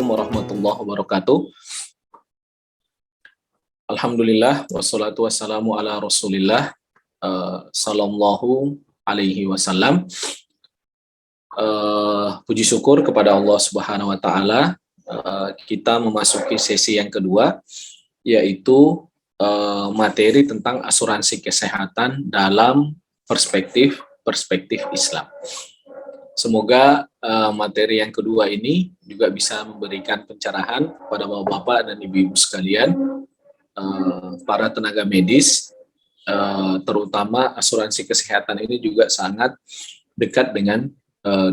warahmatullahi wabarakatuh. Alhamdulillah, wassalatu wassalamu ala rasulillah, sallallahu alaihi wasallam. Puji syukur kepada Allah Subhanahu wa Ta'ala. Kita memasuki sesi yang kedua, yaitu materi tentang asuransi kesehatan dalam perspektif Islam. Semoga materi yang kedua ini juga bisa memberikan pencerahan kepada bapak-bapak dan ibu-ibu sekalian, para tenaga medis, terutama asuransi kesehatan ini juga sangat dekat dengan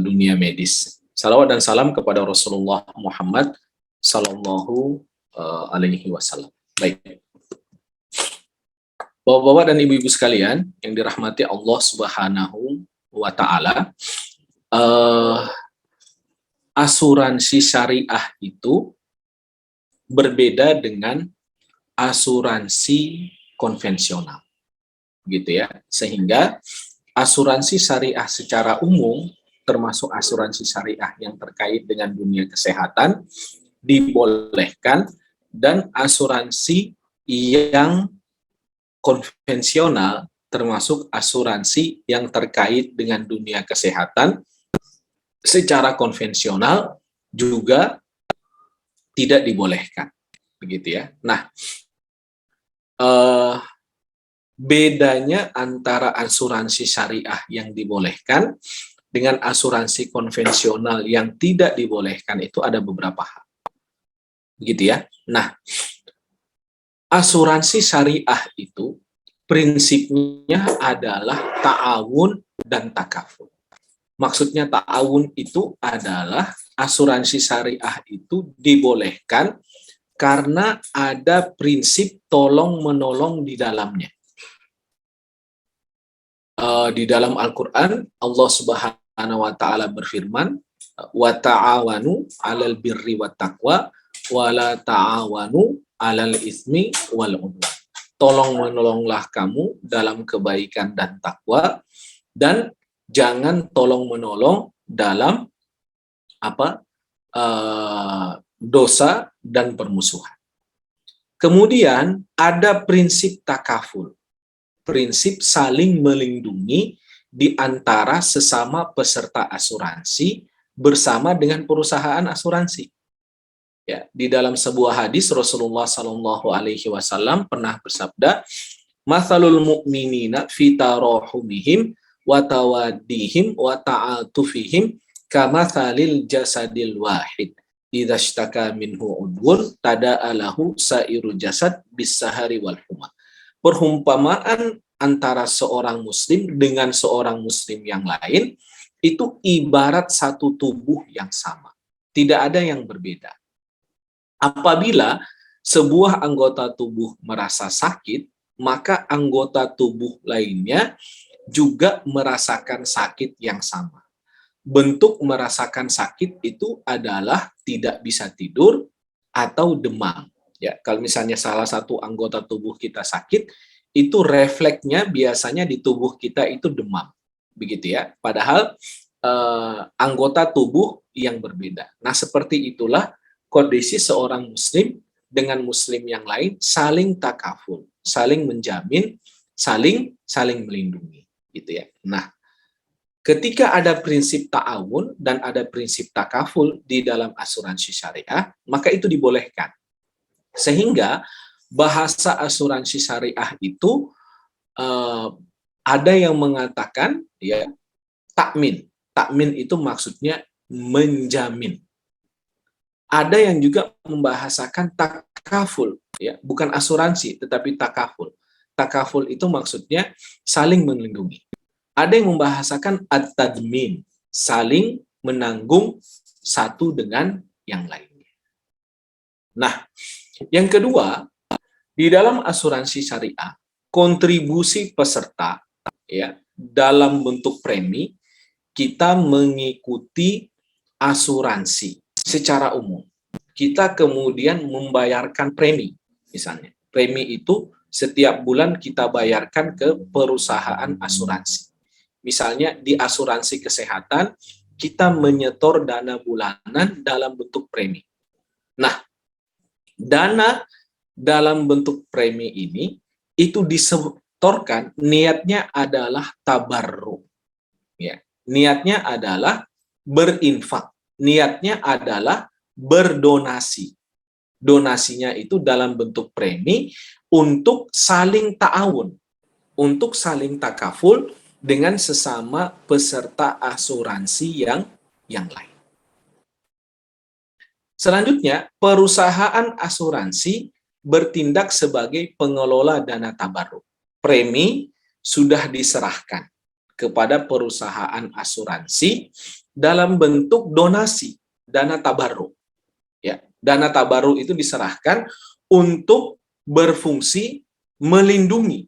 dunia medis. Salawat dan salam kepada Rasulullah Muhammad Sallallahu Alaihi Wasallam. Baik, bapak-bapak dan ibu-ibu sekalian yang dirahmati Allah Subhanahu wa Ta'ala, asuransi syariah itu berbeda dengan asuransi konvensional, gitu ya. Sehingga asuransi syariah secara umum, termasuk asuransi syariah yang terkait dengan dunia kesehatan, dibolehkan, dan asuransi yang konvensional, termasuk asuransi yang terkait dengan dunia kesehatan, secara konvensional juga tidak dibolehkan, begitu ya. Nah, bedanya antara asuransi syariah yang dibolehkan dengan asuransi konvensional yang tidak dibolehkan itu ada beberapa hal, begitu ya. Nah, asuransi syariah itu prinsipnya adalah ta'awun dan takaful. Maksudnya ta'awun itu adalah asuransi syariah itu dibolehkan karena ada prinsip tolong-menolong di dalamnya. Di dalam Al-Quran, Allah Subhanahu wa Ta'ala berfirman, wa ta'awanu 'alal birri wat taqwa wa la ta'awanu 'alal ismi wal 'udwan. Tolong-menolonglah kamu dalam kebaikan dan takwa, dan jangan tolong-menolong dalam dosa dan permusuhan. Kemudian ada prinsip takaful, prinsip saling melindungi di antara sesama peserta asuransi bersama dengan perusahaan asuransi. Ya, di dalam sebuah hadis Rasulullah Shallallahu Alaihi Wasallam pernah bersabda, "Matsalul mu'minina fi tarahumihim wa tawaddihim wa ta'atufihim kamatsalil jasadil wahid. Idza ishtaka minhu udwun tada'alahu sa'iru jasad bis-sahari wal humma." Perumpamaan antara seorang muslim dengan seorang muslim yang lain itu ibarat satu tubuh yang sama. Tidak ada yang berbeda. Apabila sebuah anggota tubuh merasa sakit, maka anggota tubuh lainnya juga merasakan sakit yang sama. Bentuk merasakan sakit itu adalah tidak bisa tidur atau demam. Ya, kalau misalnya salah satu anggota tubuh kita sakit, itu refleksnya biasanya di tubuh kita itu demam, begitu ya. Padahal anggota tubuh yang berbeda. Nah, seperti itulah kondisi seorang muslim dengan muslim yang lain saling takaful, saling menjamin, saling melindungi, gitu ya. Nah, ketika ada prinsip ta'awun dan ada prinsip takaful di dalam asuransi syariah, maka itu dibolehkan. Sehingga bahasa asuransi syariah itu ada yang mengatakan ya takmin. Takmin itu maksudnya menjamin. Ada yang juga membahasakan takaful, ya, bukan asuransi tetapi takaful. Takaful itu maksudnya saling melindungi. Ada yang membahasakan at-tadmin, saling menanggung satu dengan yang lainnya. Nah, yang kedua, di dalam asuransi syariah, kontribusi peserta ya dalam bentuk premi, kita mengikuti asuransi secara umum. Kita kemudian membayarkan premi, misalnya. Premi itu setiap bulan kita bayarkan ke perusahaan asuransi. Misalnya di asuransi kesehatan, kita menyetor dana bulanan dalam bentuk premi. Nah, dana dalam bentuk premi ini itu disetorkan niatnya adalah tabarruk. Ya, niatnya adalah berinfak, niatnya adalah berdonasi. Donasinya itu dalam bentuk premi untuk saling ta'awun, untuk saling takaful dengan sesama peserta asuransi yang lain. Selanjutnya, perusahaan asuransi bertindak sebagai pengelola dana tabarruk. Premi sudah diserahkan kepada perusahaan asuransi dalam bentuk donasi, dana tabarruk. Ya, dana tabarruk itu diserahkan untuk berfungsi melindungi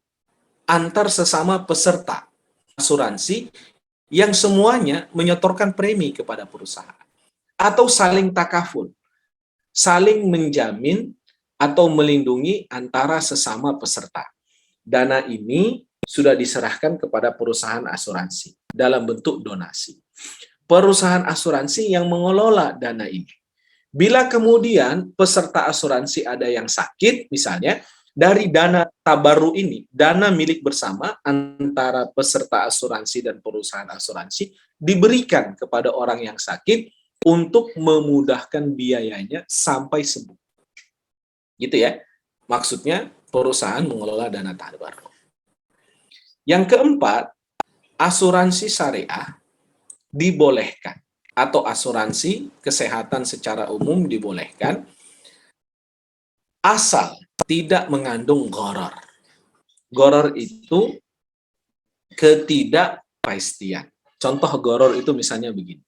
antar sesama peserta asuransi yang semuanya menyetorkan premi kepada perusahaan, atau saling takaful, saling menjamin atau melindungi antara sesama peserta. Dana ini sudah diserahkan kepada perusahaan asuransi dalam bentuk donasi. Perusahaan asuransi yang mengelola dana ini. Bila kemudian peserta asuransi ada yang sakit, misalnya, dari dana tabarruk ini, dana milik bersama antara peserta asuransi dan perusahaan asuransi, diberikan kepada orang yang sakit untuk memudahkan biayanya sampai sembuh. Gitu ya. Maksudnya perusahaan mengelola dana tabarruk. Yang keempat, asuransi syariah dibolehkan, atau asuransi kesehatan secara umum dibolehkan asal tidak mengandung gharar. Gharar itu ketidakpastian. Contoh gharar itu misalnya begini.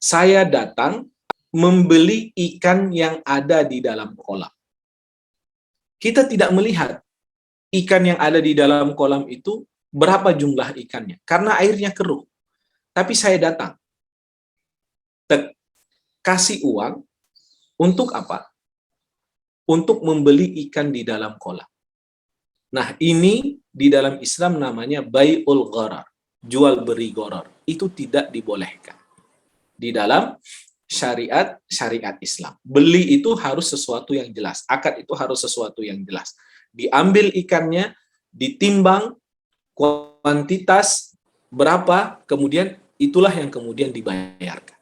Saya datang membeli ikan yang ada di dalam kolam. Kita tidak melihat ikan yang ada di dalam kolam itu berapa jumlah ikannya, karena airnya keruh. Tapi saya datang, kasih uang untuk apa? Untuk membeli ikan di dalam kolam. Nah, ini di dalam Islam namanya bai'ul gharar, jual beri gharar. Itu tidak dibolehkan di dalam syariat Islam. Beli itu harus sesuatu yang jelas, akad itu harus sesuatu yang jelas. Diambil ikannya, ditimbang kuantitas berapa, kemudian itulah yang kemudian dibayarkan.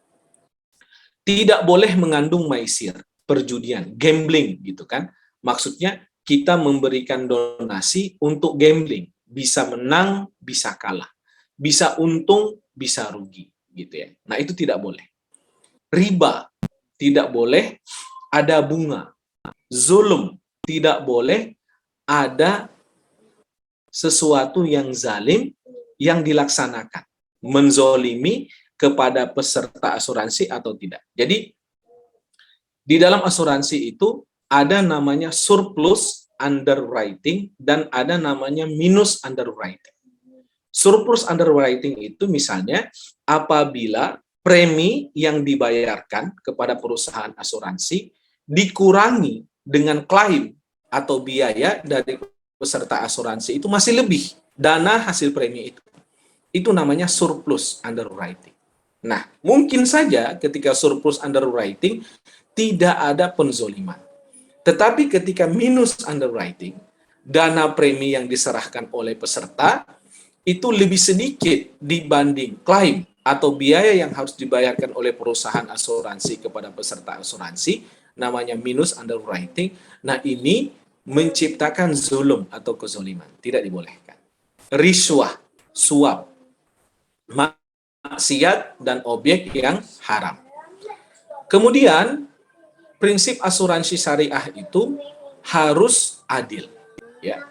Tidak boleh mengandung maisir, perjudian, gambling gitu kan. Maksudnya kita memberikan donasi untuk gambling, bisa menang, bisa kalah, bisa untung, bisa rugi gitu ya. Nah, itu tidak boleh. Riba tidak boleh, ada bunga. Zulm tidak boleh, ada sesuatu yang zalim yang dilaksanakan, menzolimi kepada peserta asuransi atau tidak. Jadi di dalam asuransi itu ada namanya surplus underwriting dan ada namanya minus underwriting. Surplus underwriting itu misalnya apabila premi yang dibayarkan kepada perusahaan asuransi dikurangi dengan klaim atau biaya dari peserta asuransi itu masih lebih dana hasil premi itu. Itu namanya surplus underwriting. Nah, mungkin saja ketika surplus underwriting tidak ada penzoliman. Tetapi ketika minus underwriting, dana premi yang diserahkan oleh peserta itu lebih sedikit dibanding klaim atau biaya yang harus dibayarkan oleh perusahaan asuransi kepada peserta asuransi, namanya minus underwriting. Nah, ini menciptakan zulum atau kezoliman, tidak dibolehkan. Riswah, suap, maksiat dan objek yang haram. Kemudian prinsip asuransi syariah itu harus adil, ya,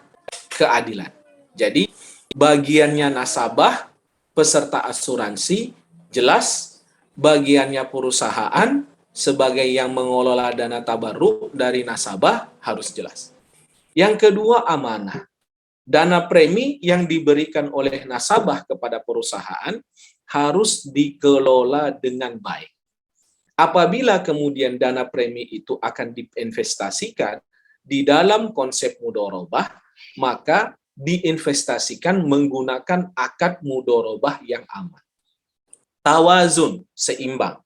keadilan. Jadi bagiannya nasabah, peserta asuransi jelas, bagiannya perusahaan sebagai yang mengelola dana tabarruk dari nasabah harus jelas. Yang kedua, amanah. Dana premi yang diberikan oleh nasabah kepada perusahaan harus dikelola dengan baik. Apabila kemudian dana premi itu akan diinvestasikan di dalam konsep mudharabah, maka diinvestasikan menggunakan akad mudharabah yang aman. Tawazun, seimbang.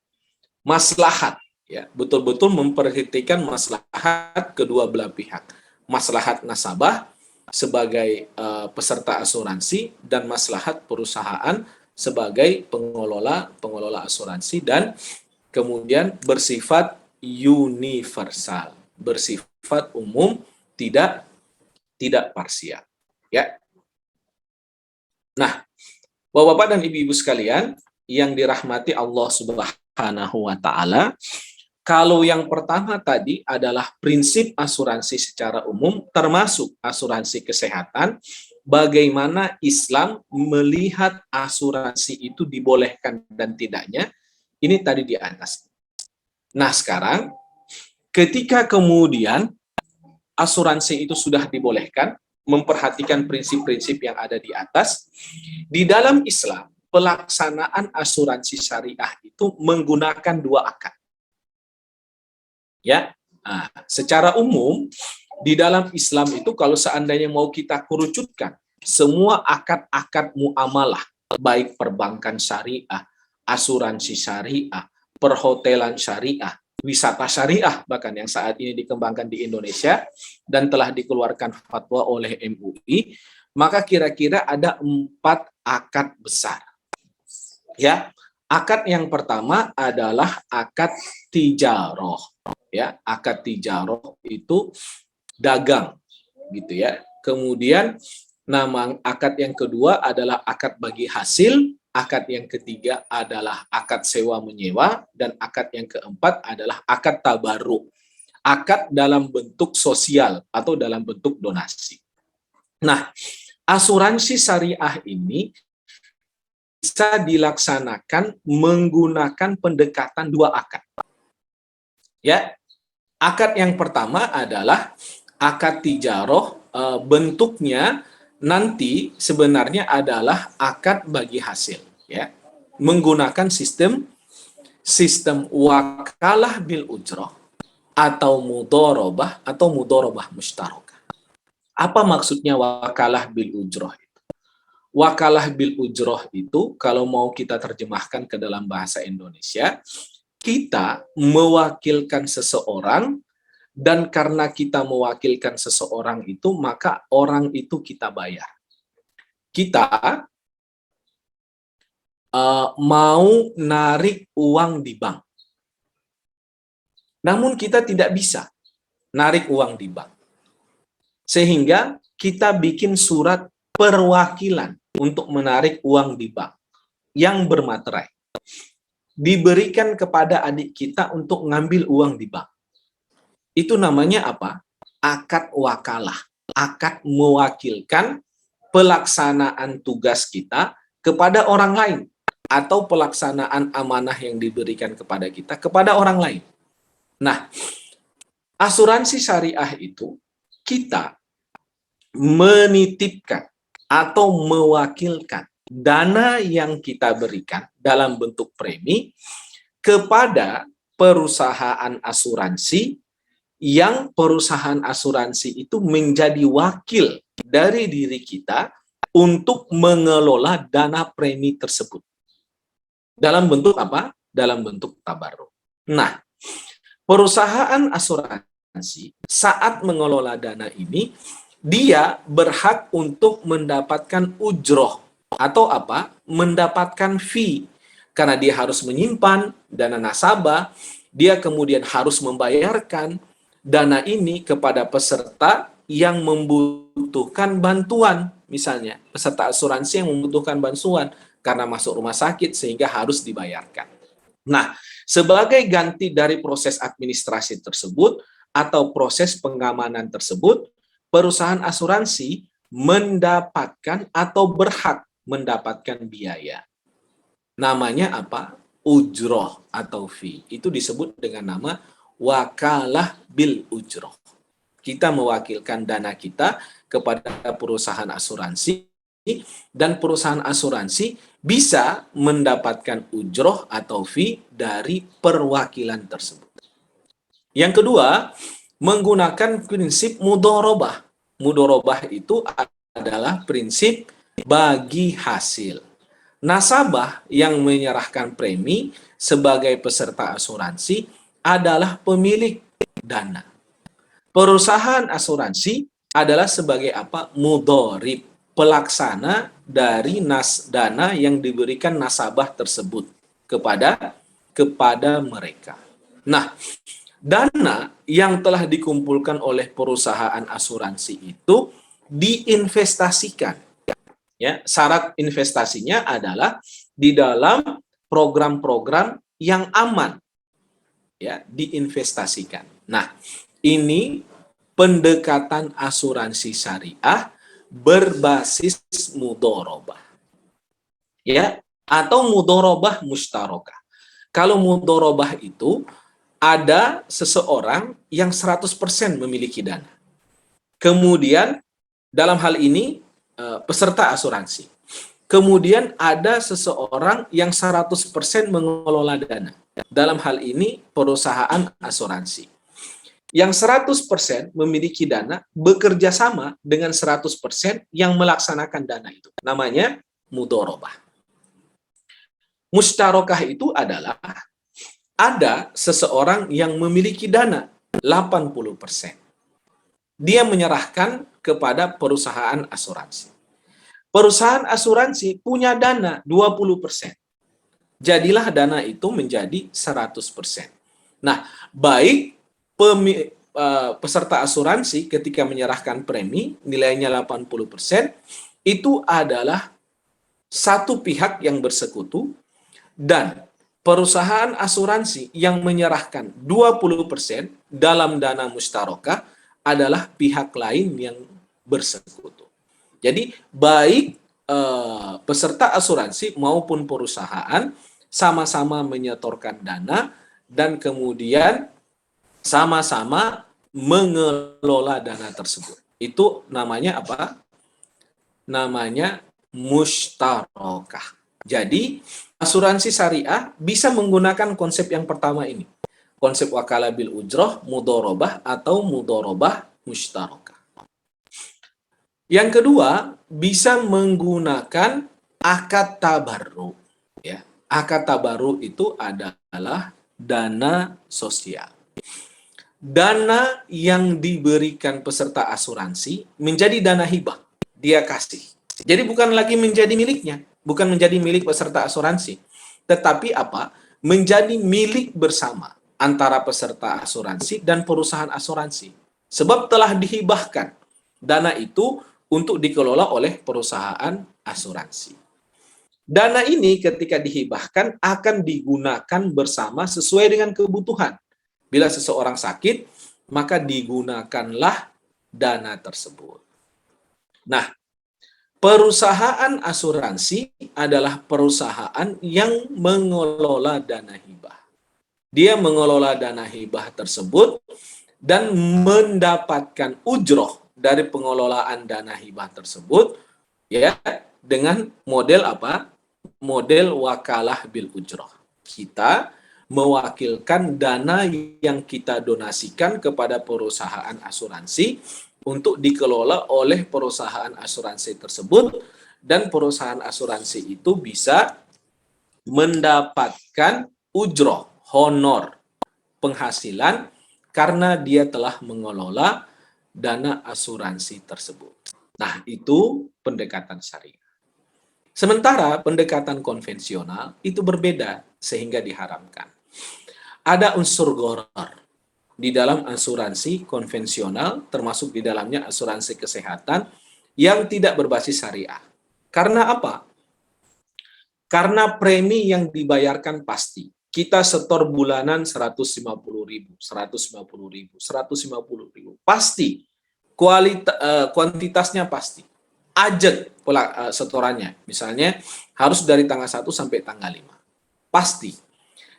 Maslahat, Ya, betul-betul memperhatikan maslahat kedua belah pihak. Maslahat nasabah sebagai peserta asuransi dan maslahat perusahaan sebagai pengelola asuransi, dan kemudian bersifat universal, bersifat umum, tidak parsial. Ya. Nah, Bapak-bapak dan ibu-ibu sekalian yang dirahmati Allah Subhanahu wa taala, kalau yang pertama tadi adalah prinsip asuransi secara umum termasuk asuransi kesehatan, bagaimana Islam melihat asuransi itu dibolehkan dan tidaknya, ini tadi di atas. Nah, sekarang ketika kemudian asuransi itu sudah dibolehkan, memperhatikan prinsip-prinsip yang ada di atas, di dalam Islam, pelaksanaan asuransi syariah itu menggunakan dua akad. Ya, nah, secara umum di dalam Islam itu kalau seandainya mau kita kerucutkan semua akad-akad muamalah, baik perbankan syariah, asuransi syariah, perhotelan syariah, wisata syariah, bahkan yang saat ini dikembangkan di Indonesia dan telah dikeluarkan fatwa oleh MUI, maka kira-kira ada 4 akad besar. Ya, akad yang pertama adalah akad tijaroh. Ya, akad tijaroh itu dagang, gitu ya. Kemudian nama akad yang kedua adalah akad bagi hasil, akad yang ketiga adalah akad sewa menyewa, dan akad yang keempat adalah akad tabarruk. Akad dalam bentuk sosial atau dalam bentuk donasi. Nah, asuransi syariah ini bisa dilaksanakan menggunakan pendekatan dua akad. Ya, akad yang pertama adalah akad tijaroh, bentuknya nanti sebenarnya adalah akad bagi hasil, ya, menggunakan sistem wakalah bil ujroh atau mudorobah mustarakah. Apa maksudnya wakalah bil ujroh? Wakalah bil ujroh itu kalau mau kita terjemahkan ke dalam bahasa Indonesia, kita mewakilkan seseorang, dan karena kita mewakilkan seseorang itu, maka orang itu kita bayar. Kita mau narik uang di bank, namun kita tidak bisa narik uang di bank. Sehingga kita bikin surat perwakilan untuk menarik uang di bank yang bermaterai. Diberikan kepada adik kita untuk ngambil uang di bank. Itu namanya apa? Akad wakalah. Akad mewakilkan pelaksanaan tugas kita kepada orang lain, atau pelaksanaan amanah yang diberikan kepada kita kepada orang lain. Nah, asuransi syariah itu kita menitipkan atau mewakilkan dana yang kita berikan dalam bentuk premi kepada perusahaan asuransi, yang perusahaan asuransi itu menjadi wakil dari diri kita untuk mengelola dana premi tersebut. Dalam bentuk apa? Dalam bentuk tabarruk. Nah, perusahaan asuransi saat mengelola dana ini, dia berhak untuk mendapatkan ujroh atau apa? Mendapatkan fee. Karena dia harus menyimpan dana nasabah, dia kemudian harus membayarkan dana ini kepada peserta yang membutuhkan bantuan. Misalnya, peserta asuransi yang membutuhkan bantuan karena masuk rumah sakit sehingga harus dibayarkan. Nah, sebagai ganti dari proses administrasi tersebut atau proses pengamanan tersebut, perusahaan asuransi mendapatkan atau berhak mendapatkan biaya. Namanya apa? Ujroh atau fee. Itu disebut dengan nama wakalah bil ujroh. Kita mewakilkan dana kita kepada perusahaan asuransi, dan perusahaan asuransi bisa mendapatkan ujroh atau fee dari perwakilan tersebut. Yang kedua, menggunakan prinsip mudorobah. Mudorobah itu adalah prinsip bagi hasil. Nasabah yang menyerahkan premi sebagai peserta asuransi adalah pemilik dana. Perusahaan asuransi adalah sebagai apa? Mudhorib, pelaksana dari dana yang diberikan nasabah tersebut kepada mereka. Nah, dana yang telah dikumpulkan oleh perusahaan asuransi itu diinvestasikan. Ya, syarat investasinya adalah di dalam program-program yang aman, ya, diinvestasikan. Nah, ini pendekatan asuransi syariah berbasis mudorobah, ya, atau mudorobah mustarokah. Kalau mudorobah itu ada seseorang yang 100% memiliki dana. Kemudian dalam hal ini peserta asuransi. Kemudian ada seseorang yang 100% mengelola dana. Dalam hal ini perusahaan asuransi. Yang 100% memiliki dana bekerja sama dengan 100% yang melaksanakan dana itu. Namanya mudorobah. Mustarokah itu adalah ada seseorang yang memiliki dana 80%. Dia menyerahkan kepada perusahaan asuransi. Perusahaan asuransi punya dana 20%. Jadilah dana itu menjadi 100%. Nah, baik peserta asuransi ketika menyerahkan premi nilainya 80%, itu adalah satu pihak yang bersekutu, dan perusahaan asuransi yang menyerahkan 20% dalam dana mustarokah adalah pihak lain yang bersekutu. Jadi baik peserta asuransi maupun perusahaan sama-sama menyetorkan dana dan kemudian sama-sama mengelola dana tersebut. Itu namanya apa? Namanya mustarokah. Jadi asuransi syariah bisa menggunakan konsep yang pertama ini. Konsep wakalah bil ujroh, mudorobah atau mudorobah mustarokah. Yang kedua, bisa menggunakan akad tabarru. Ya, akad tabarru itu adalah dana sosial. Dana yang diberikan peserta asuransi menjadi dana hibah. Dia kasih. Jadi bukan lagi menjadi miliknya, bukan menjadi milik peserta asuransi, tetapi apa? Menjadi milik bersama antara peserta asuransi dan perusahaan asuransi. Sebab telah dihibahkan dana itu untuk dikelola oleh perusahaan asuransi. Dana ini ketika dihibahkan akan digunakan bersama sesuai dengan kebutuhan. Bila seseorang sakit, maka digunakanlah dana tersebut. Nah, perusahaan asuransi adalah perusahaan yang mengelola dana hibah. Dia mengelola dana hibah tersebut dan mendapatkan ujroh dari pengelolaan dana hibah tersebut, ya, dengan model apa? Model wakalah bil ujroh. Kita mewakilkan dana yang kita donasikan kepada perusahaan asuransi untuk dikelola oleh perusahaan asuransi tersebut, dan perusahaan asuransi itu bisa mendapatkan ujroh, honor, penghasilan karena dia telah mengelola dana asuransi tersebut. Nah, itu pendekatan syariah. Sementara pendekatan konvensional itu berbeda sehingga diharamkan. Ada unsur gharar di dalam asuransi konvensional, termasuk di dalamnya asuransi kesehatan yang tidak berbasis syariah. Karena apa? Karena premi yang dibayarkan pasti. Kita setor bulanan 150.000, 150.000, 150.000. Pasti. Kuantitasnya pasti. Ajak setorannya. Misalnya harus dari tanggal 1 sampai tanggal 5. Pasti.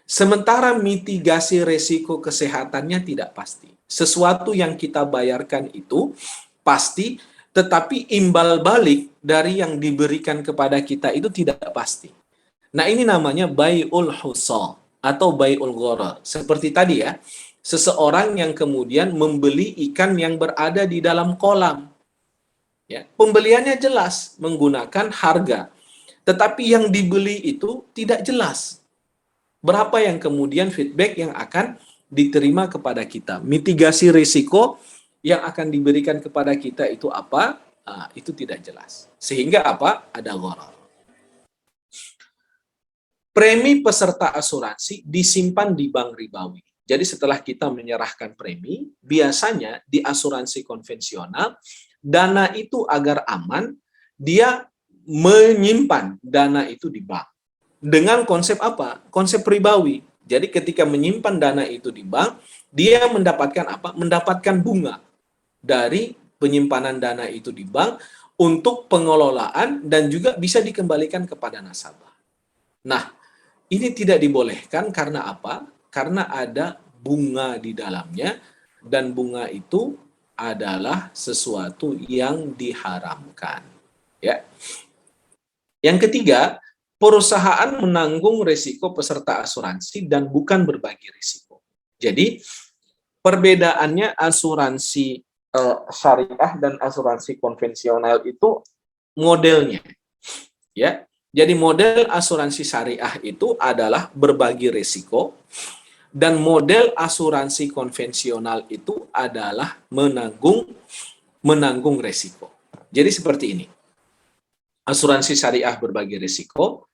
Sementara mitigasi resiko kesehatannya tidak pasti. Sesuatu yang kita bayarkan itu pasti, tetapi imbal balik dari yang diberikan kepada kita itu tidak pasti. Nah, ini namanya bai'ul husal atau bai'ul gharar. Seperti tadi ya, seseorang yang kemudian membeli ikan yang berada di dalam kolam. Ya, pembeliannya jelas menggunakan harga, tetapi yang dibeli itu tidak jelas. Berapa yang kemudian feedback yang akan diterima kepada kita. Mitigasi risiko yang akan diberikan kepada kita itu apa? Itu tidak jelas. Sehingga apa? Ada gharar. Premi peserta asuransi disimpan di bank ribawi. Jadi setelah kita menyerahkan premi, biasanya di asuransi konvensional, dana itu agar aman, dia menyimpan dana itu di bank. Dengan konsep apa? Konsep ribawi. Jadi ketika menyimpan dana itu di bank, dia mendapatkan apa? Mendapatkan bunga dari penyimpanan dana itu di bank untuk pengelolaan dan juga bisa dikembalikan kepada nasabah. Nah, ini tidak dibolehkan karena apa? Karena ada bunga di dalamnya dan bunga itu adalah sesuatu yang diharamkan. Ya. Yang ketiga, perusahaan menanggung risiko peserta asuransi dan bukan berbagi risiko. Jadi, perbedaannya asuransi syariah dan asuransi konvensional itu modelnya. Ya. Jadi model asuransi syariah itu adalah berbagi risiko dan model asuransi konvensional itu adalah menanggung risiko. Jadi seperti ini. Asuransi syariah berbagi risiko,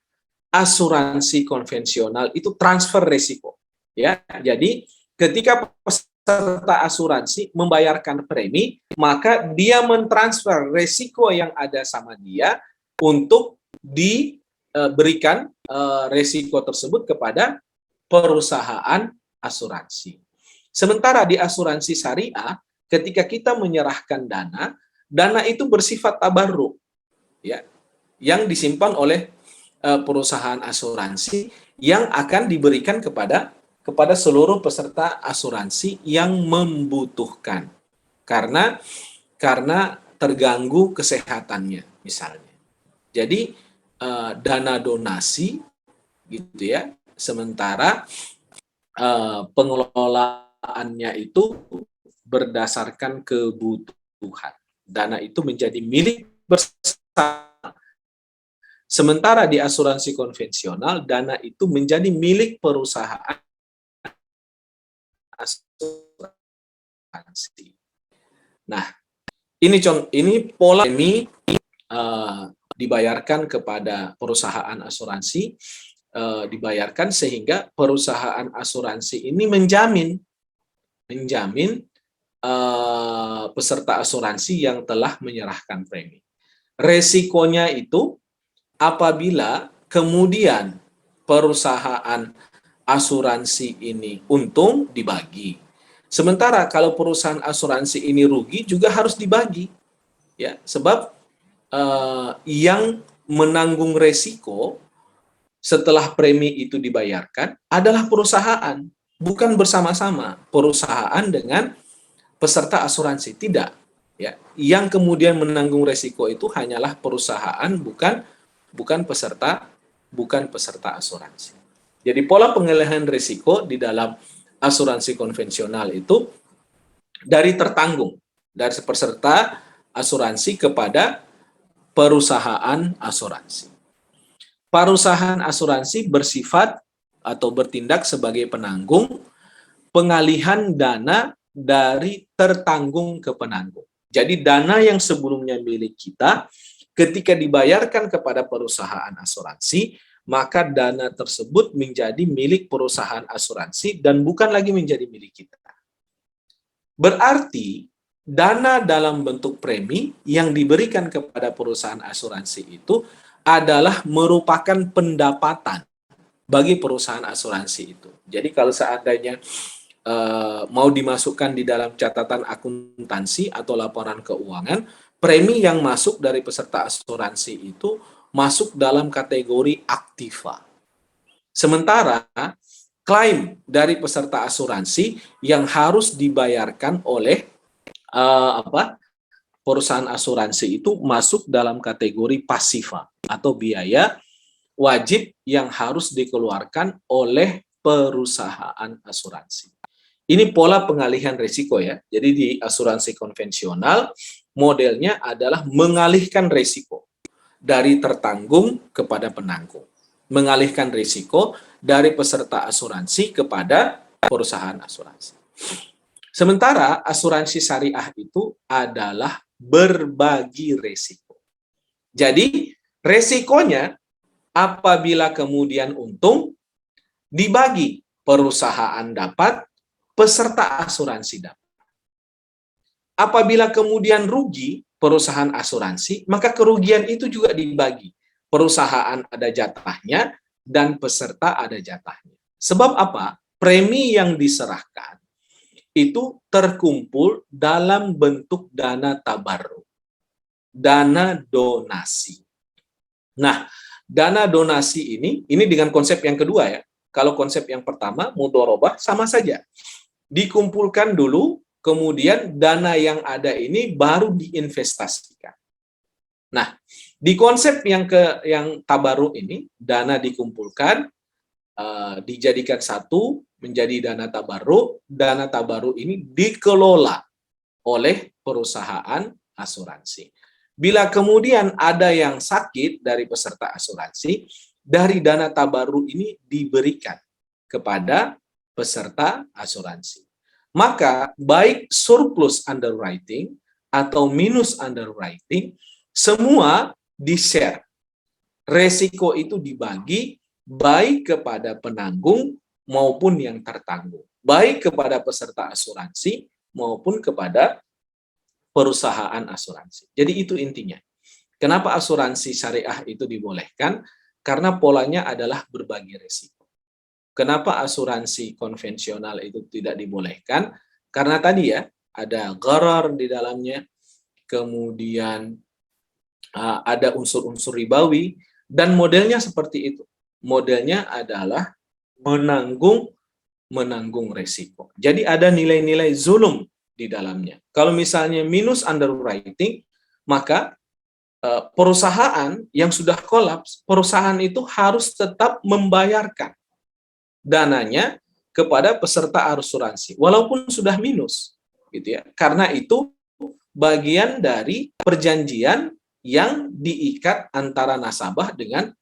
asuransi konvensional itu transfer risiko. Ya, jadi ketika peserta asuransi membayarkan premi, maka dia mentransfer risiko yang ada sama dia untuk diberikan risiko tersebut kepada perusahaan asuransi. Sementara di asuransi syariah, ketika kita menyerahkan dana itu bersifat tabarruk, ya, yang disimpan oleh perusahaan asuransi yang akan diberikan kepada seluruh peserta asuransi yang membutuhkan karena terganggu kesehatannya misalnya. Jadi dana donasi gitu ya, sementara pengelolaannya itu berdasarkan kebutuhan. Dana itu menjadi milik bersama. Sementara di asuransi konvensional, dana itu menjadi milik perusahaan asuransi. Nah, ini pola ini dibayarkan kepada perusahaan asuransi, dibayarkan sehingga perusahaan asuransi ini menjamin peserta asuransi yang telah menyerahkan premi. Resikonya itu apabila kemudian perusahaan asuransi ini untung, dibagi. Sementara kalau perusahaan asuransi ini rugi juga harus dibagi. Ya, sebab yang menanggung resiko setelah premi itu dibayarkan adalah perusahaan, bukan bersama-sama perusahaan dengan peserta asuransi, tidak. Ya, yang kemudian menanggung resiko itu hanyalah perusahaan, bukan peserta asuransi. Jadi pola pengalihan risiko di dalam asuransi konvensional itu dari peserta asuransi kepada perusahaan asuransi. Perusahaan asuransi bersifat atau bertindak sebagai penanggung pengalihan dana dari tertanggung ke penanggung. Jadi dana yang sebelumnya milik kita ketika dibayarkan kepada perusahaan asuransi, maka dana tersebut menjadi milik perusahaan asuransi dan bukan lagi menjadi milik kita. Berarti dana dalam bentuk premi yang diberikan kepada perusahaan asuransi itu adalah merupakan pendapatan bagi perusahaan asuransi itu. Jadi kalau seandainya mau dimasukkan di dalam catatan akuntansi atau laporan keuangan, premi yang masuk dari peserta asuransi itu masuk dalam kategori aktiva. Sementara klaim dari peserta asuransi yang harus dibayarkan oleh perusahaan asuransi itu masuk dalam kategori pasiva atau biaya wajib yang harus dikeluarkan oleh perusahaan asuransi. Ini pola pengalihan risiko ya. Jadi di asuransi konvensional modelnya adalah mengalihkan risiko dari tertanggung kepada penanggung. Mengalihkan risiko dari peserta asuransi kepada perusahaan asuransi. Sementara asuransi syariah itu adalah berbagi resiko. Jadi resikonya apabila kemudian untung dibagi, perusahaan dapat, peserta asuransi dapat. Apabila kemudian rugi perusahaan asuransi, maka kerugian itu juga dibagi. Perusahaan ada jatahnya dan peserta ada jatahnya. Sebab apa? Premi yang diserahkan itu terkumpul dalam bentuk dana tabarruk, dana donasi. Nah, dana donasi ini dengan konsep yang kedua ya. Kalau konsep yang pertama, mudharabah, sama saja. Dikumpulkan dulu, kemudian dana yang ada ini baru diinvestasikan. Nah, di konsep yang tabarruk ini, dana dikumpulkan, dijadikan satu menjadi dana tabarruk ini dikelola oleh perusahaan asuransi. Bila kemudian ada yang sakit dari peserta asuransi, dari dana tabarruk ini diberikan kepada peserta asuransi. Maka baik surplus underwriting atau minus underwriting, semua di-share. Resiko itu dibagi baik kepada penanggung maupun yang tertanggung, baik kepada peserta asuransi maupun kepada perusahaan asuransi. Jadi itu intinya. Kenapa asuransi syariah itu dibolehkan? Karena polanya adalah berbagi resiko. Kenapa asuransi konvensional itu tidak dibolehkan? Karena tadi ya, ada gharar di dalamnya, kemudian ada unsur-unsur ribawi, dan modelnya seperti itu. Modelnya adalah menanggung resiko. Jadi ada nilai-nilai zulum di dalamnya. Kalau misalnya minus underwriting, maka perusahaan yang sudah kolaps, perusahaan itu harus tetap membayarkan dananya kepada peserta asuransi, walaupun sudah minus, gitu ya. Karena itu bagian dari perjanjian yang diikat antara nasabah dengan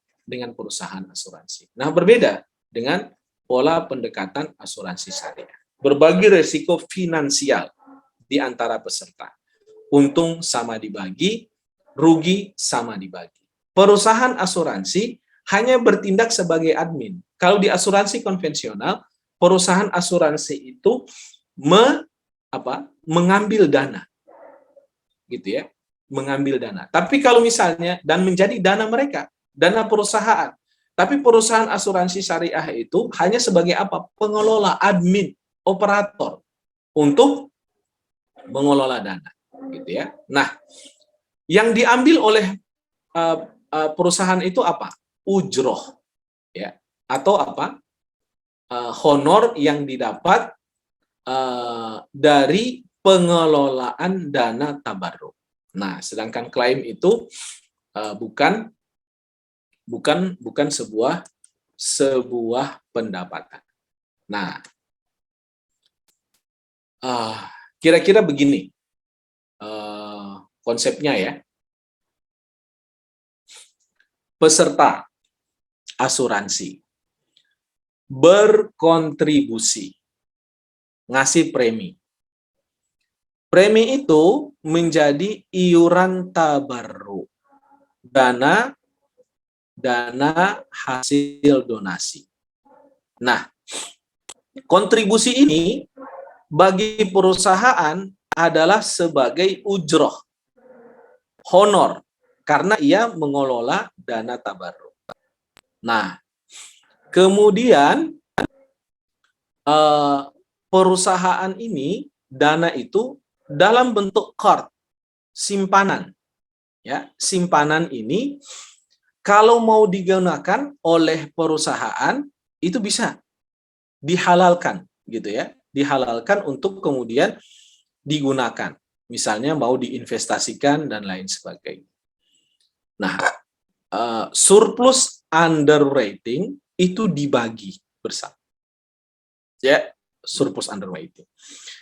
perusahaan asuransi. Nah, berbeda dengan pola pendekatan asuransi syariah. Berbagi resiko finansial di antara peserta. Untung sama dibagi, rugi sama dibagi. Perusahaan asuransi hanya bertindak sebagai admin. Kalau di asuransi konvensional, perusahaan asuransi itu mengambil dana. Gitu ya, mengambil dana. Tapi kalau misalnya dan menjadi dana mereka, dana perusahaan. Tapi perusahaan asuransi syariah itu hanya sebagai apa? Pengelola, admin, operator untuk mengelola dana, gitu ya. Nah, yang diambil oleh perusahaan itu apa? Ujroh, ya, atau apa? Honor yang didapat dari pengelolaan dana tabarruk. Nah, sedangkan klaim itu bukan sebuah pendapatan. Nah, kira-kira begini konsepnya ya. Peserta asuransi berkontribusi, ngasih premi. Premi itu menjadi iuran tabarruk, dana hasil donasi. Nah, kontribusi ini bagi perusahaan adalah sebagai ujroh, honor, karena ia mengelola dana tabarruk. Nah, kemudian perusahaan ini, dana itu dalam bentuk qard, simpanan. Ya, simpanan ini kalau mau digunakan oleh perusahaan itu bisa dihalalkan, gitu ya, dihalalkan untuk kemudian digunakan. Misalnya mau diinvestasikan dan lain sebagainya. Nah, surplus underwriting itu dibagi bersama. Ya, surplus underwriting.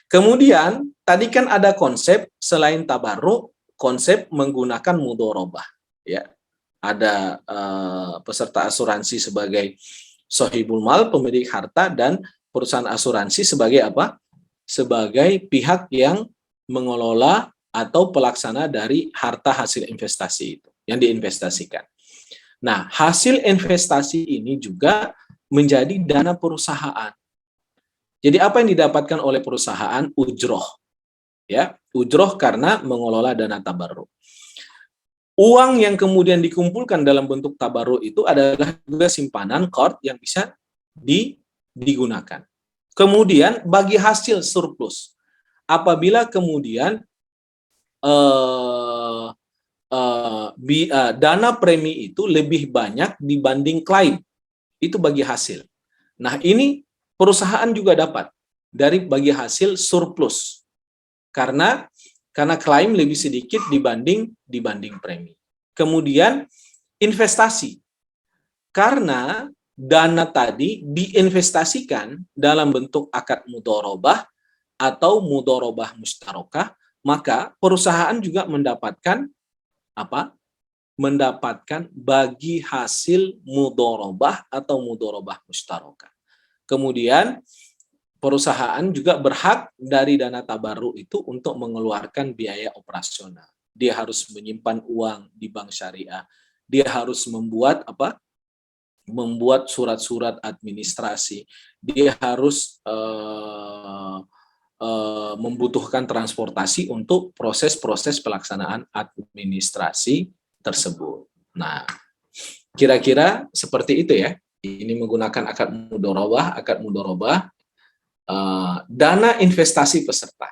Kemudian tadi kan ada konsep selain tabarruk, konsep menggunakan mudharabah, ya. Ada peserta asuransi sebagai sohibul mal, pemilik harta, dan perusahaan asuransi sebagai apa? Sebagai pihak yang mengelola atau pelaksana dari harta hasil investasi itu yang diinvestasikan. Nah, hasil investasi ini juga menjadi dana perusahaan. Jadi apa yang didapatkan oleh perusahaan? Ujroh. Ya, ujroh karena mengelola dana tabarruk. Uang yang kemudian dikumpulkan dalam bentuk tabarruk itu adalah juga simpanan qard yang bisa digunakan. Kemudian bagi hasil surplus, apabila kemudian dana premi itu lebih banyak dibanding klaim, itu bagi hasil. Nah, ini perusahaan juga dapat dari bagi hasil surplus karena klaim lebih sedikit dibanding premi. Kemudian investasi, karena dana tadi diinvestasikan dalam bentuk akad mudharabah atau mudharabah mustarokah, maka perusahaan juga mendapatkan apa? Mendapatkan bagi hasil mudharabah atau mudharabah mustarokah. Kemudian perusahaan juga berhak dari dana tabarruk itu untuk mengeluarkan biaya operasional. Dia harus menyimpan uang di bank syariah. Dia harus membuat apa? Membuat surat-surat administrasi. Dia harus membutuhkan transportasi untuk proses-proses pelaksanaan administrasi tersebut. Nah, kira-kira seperti itu ya. Ini menggunakan akad mudharabah, dana investasi peserta.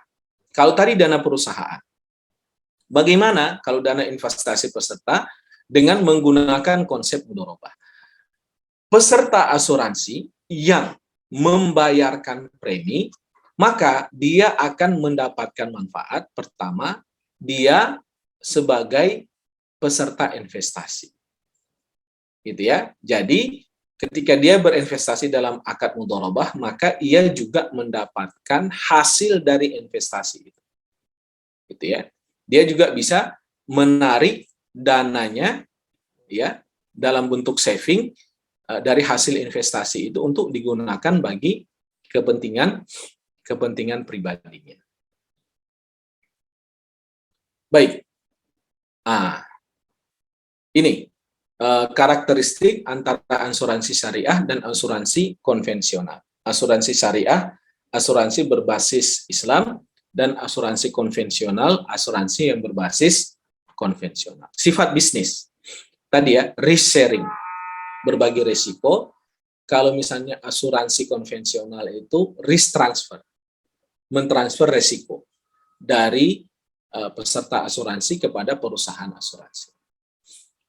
Kalau tadi dana perusahaan, bagaimana kalau dana investasi peserta dengan menggunakan konsep mudharabah? Peserta asuransi yang membayarkan premi, maka dia akan mendapatkan manfaat. Pertama, dia sebagai peserta investasi. Gitu ya. Jadi ketika dia berinvestasi dalam akad mudharabah, maka ia juga mendapatkan hasil dari investasi itu. Gitu ya. Dia juga bisa menarik dananya ya dalam bentuk saving dari hasil investasi itu untuk digunakan bagi kepentingan pribadinya. Baik. Ini karakteristik antara asuransi syariah dan asuransi konvensional. Asuransi syariah, asuransi berbasis Islam, dan asuransi konvensional, asuransi yang berbasis konvensional. Sifat bisnis, tadi ya, risk sharing, berbagi risiko. Kalau misalnya asuransi konvensional itu risk transfer, mentransfer risiko dari peserta asuransi kepada perusahaan asuransi.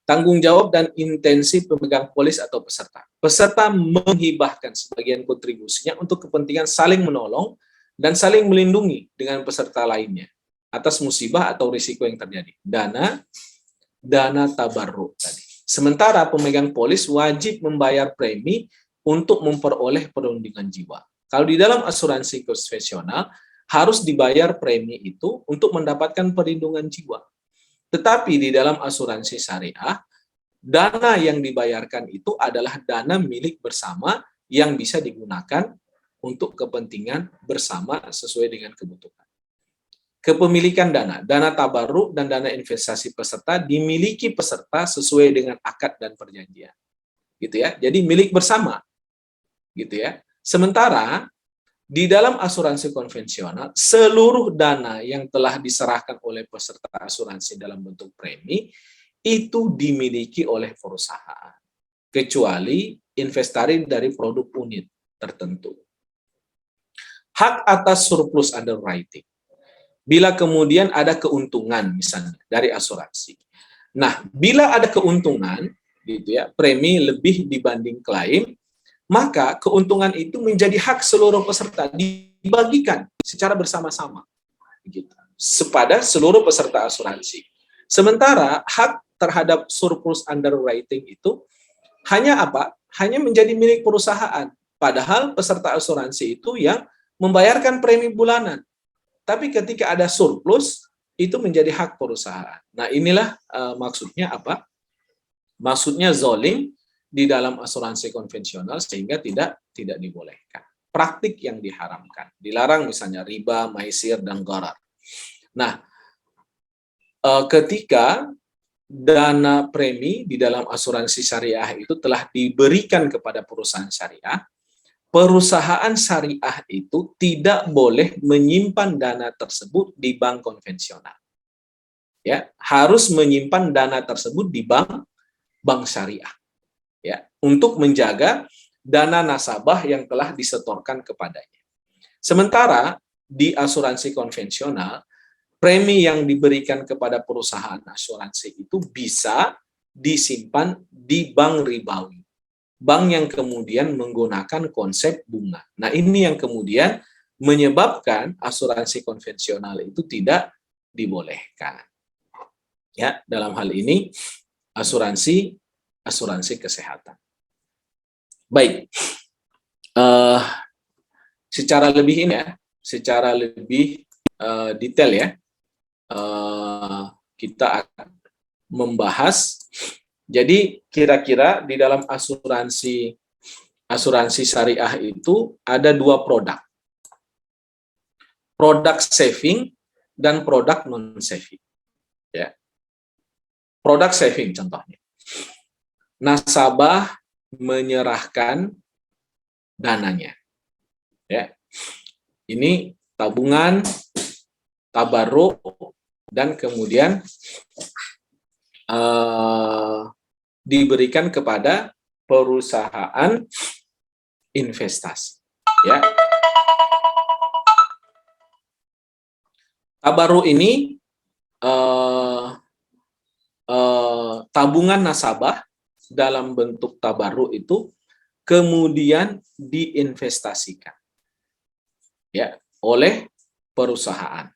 Tanggung jawab dan intensi pemegang polis atau peserta. Peserta menghibahkan sebagian kontribusinya untuk kepentingan saling menolong dan saling melindungi dengan peserta lainnya atas musibah atau risiko yang terjadi. Dana tabarruk tadi. Sementara pemegang polis wajib membayar premi untuk memperoleh perlindungan jiwa. Kalau di dalam asuransi konvensional harus dibayar premi itu untuk mendapatkan perlindungan jiwa. Tetapi di dalam asuransi syariah, dana yang dibayarkan itu adalah dana milik bersama yang bisa digunakan untuk kepentingan bersama sesuai dengan kebutuhan. Kepemilikan dana tabarruk dan dana investasi peserta dimiliki peserta sesuai dengan akad dan perjanjian. Gitu ya. Jadi milik bersama. Gitu ya. Sementara di dalam asuransi konvensional, seluruh dana yang telah diserahkan oleh peserta asuransi dalam bentuk premi itu dimiliki oleh perusahaan, kecuali investasi dari produk unit tertentu. Hak atas surplus underwriting. Bila kemudian ada keuntungan misalnya dari asuransi. Nah, bila ada keuntungan gitu ya, premi lebih dibanding klaim, maka keuntungan itu menjadi hak seluruh peserta, dibagikan secara bersama-sama gitu, kepada seluruh peserta asuransi. Sementara hak terhadap surplus underwriting itu hanya apa? Hanya menjadi milik perusahaan. Padahal peserta asuransi itu yang membayarkan premi bulanan. Tapi ketika ada surplus, itu menjadi hak perusahaan. Nah, inilah maksudnya apa? Maksudnya zolim di dalam asuransi konvensional sehingga tidak dibolehkan. praktik yang diharamkan. Dilarang misalnya riba, maisir, dan gharar. Nah, ketika dana premi di dalam asuransi syariah itu telah diberikan kepada perusahaan syariah, perusahaan syariah itu tidak boleh menyimpan dana tersebut di bank konvensional. Ya, harus menyimpan dana tersebut di bank syariah. Ya, untuk menjaga dana nasabah yang telah disetorkan kepadanya. Sementara di asuransi konvensional, premi yang diberikan kepada perusahaan asuransi itu bisa disimpan di bank ribawi. Bank yang kemudian menggunakan konsep bunga. Nah, ini yang kemudian menyebabkan asuransi konvensional itu tidak dibolehkan. Ya, dalam hal ini asuransi kesehatan. Baik. Secara lebih detail ya, kita akan membahas. Jadi kira-kira di dalam asuransi syariah itu ada dua produk. Produk saving dan produk non saving. Ya. Produk saving contohnya. Nasabah menyerahkan dananya. Ya. Ini tabungan, tabarruk, dan kemudian diberikan kepada perusahaan investasi. Ya. Tabarruk ini tabungan nasabah dalam bentuk tabarruk itu kemudian diinvestasikan ya oleh perusahaan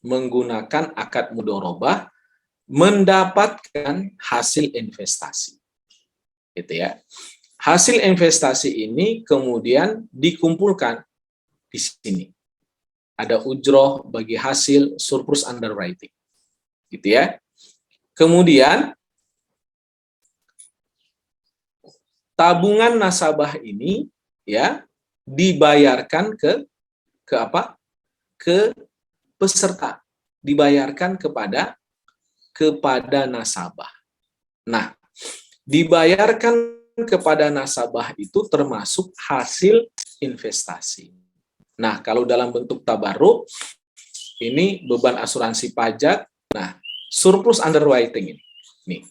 menggunakan akad mudharabah mendapatkan hasil investasi. Gitu ya. Hasil investasi ini kemudian dikumpulkan di sini. Ada ujroh bagi hasil surplus underwriting. Gitu ya. Kemudian tabungan nasabah ini ya dibayarkan ke apa? Ke peserta, dibayarkan kepada nasabah. Nah, dibayarkan kepada nasabah itu termasuk hasil investasi. Nah, kalau dalam bentuk tabarruk ini beban asuransi pajak. Nah, surplus underwriting ini. Nih.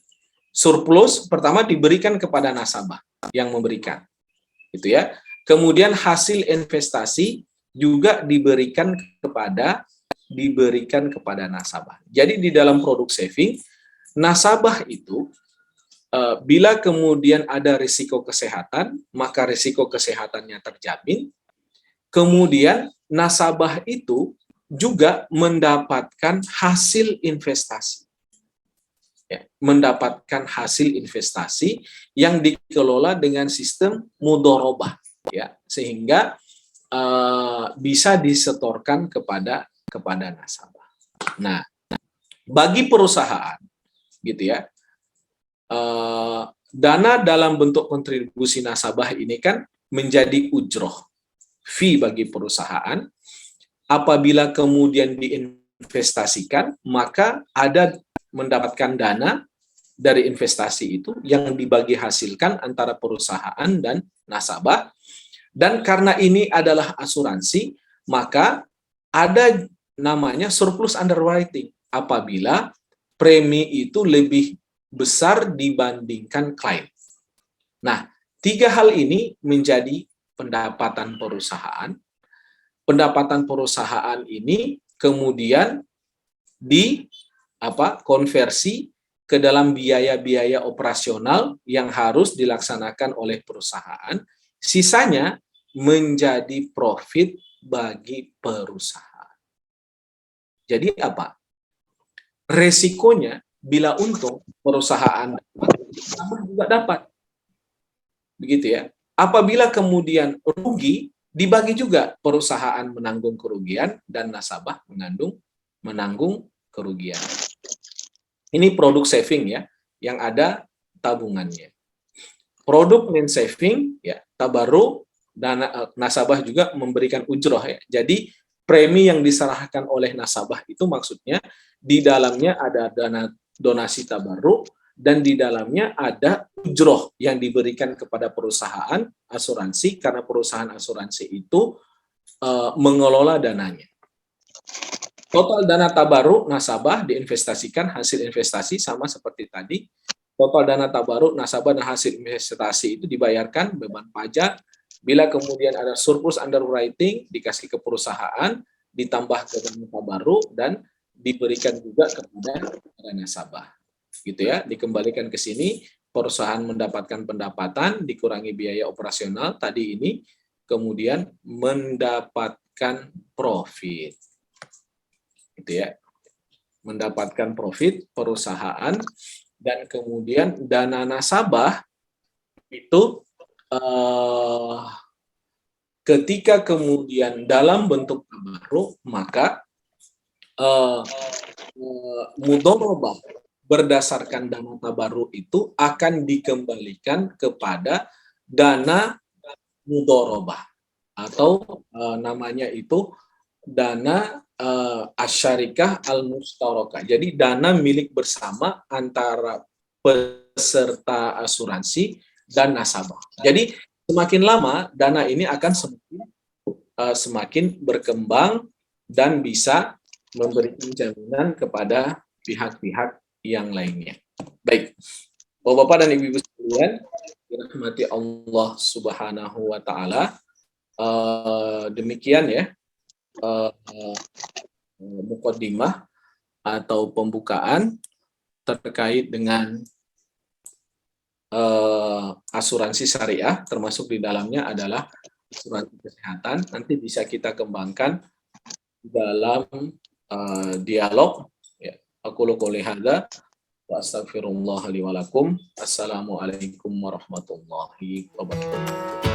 Surplus pertama diberikan kepada nasabah yang memberikan. Gitu ya. Kemudian hasil investasi juga diberikan kepada nasabah. Jadi di dalam produk saving, nasabah itu bila kemudian ada risiko kesehatan, maka risiko kesehatannya terjamin. Kemudian nasabah itu juga mendapatkan hasil investasi. Ya, mendapatkan hasil investasi yang dikelola dengan sistem mudharabah, ya, sehingga bisa disetorkan kepada nasabah. Nah, bagi perusahaan, gitu ya, dana dalam bentuk kontribusi nasabah ini kan menjadi ujroh, fee bagi perusahaan. Apabila kemudian diinvestasikan, maka ada mendapatkan dana dari investasi itu yang dibagi hasilkan antara perusahaan dan nasabah. Dan karena ini adalah asuransi, maka ada namanya surplus underwriting apabila premi itu lebih besar dibandingkan klaim. Nah, tiga hal ini menjadi pendapatan perusahaan. Pendapatan perusahaan ini kemudian konversi ke dalam biaya-biaya operasional yang harus dilaksanakan oleh perusahaan. Sisanya menjadi profit bagi perusahaan. Jadi apa? Resikonya bila untung perusahaan juga dapat. Begitu ya. Apabila kemudian rugi, dibagi juga, perusahaan menanggung kerugian dan nasabah menanggung kerugian. Ini produk saving ya, yang ada tabungannya. Produk non saving ya, tabarruk nasabah juga memberikan ujroh ya. Jadi premi yang diserahkan oleh nasabah itu maksudnya di dalamnya ada dana donasi tabarruk dan di dalamnya ada ujroh yang diberikan kepada perusahaan asuransi karena perusahaan asuransi itu mengelola dananya. Total dana tabarruk nasabah diinvestasikan, hasil investasi sama seperti tadi. Total dana tabarruk nasabah dan hasil investasi itu dibayarkan beban pajak. Bila kemudian ada surplus underwriting dikasih ke perusahaan, ditambah ke dana tabarruk dan diberikan juga kepada nasabah. Gitu ya, dikembalikan ke sini, perusahaan mendapatkan pendapatan, dikurangi biaya operasional tadi ini, kemudian mendapatkan profit. Gitu ya, mendapatkan profit perusahaan dan kemudian dana nasabah itu ketika kemudian dalam bentuk tabarruk maka mudharabah berdasarkan dana tabarruk itu akan dikembalikan kepada dana mudharabah atau namanya itu dana asyarikah al-mustarakah. Jadi dana milik bersama antara peserta asuransi dan nasabah. Jadi semakin lama dana ini akan semakin berkembang dan bisa memberikan jaminan kepada pihak-pihak yang lainnya. Baik, Bapak-bapak dan Ibu-ibu sekalian, dirahmati Allah Subhanahu wa taala. Demikian ya muqaddimah atau pembukaan terkait dengan asuransi syariah, termasuk di dalamnya adalah asuransi kesehatan. Nanti bisa kita kembangkan dalam dialog. Ya, aku qouli hadza wa astaghfirullah li wa lakum. Assalamualaikum warahmatullahi wabarakatuh.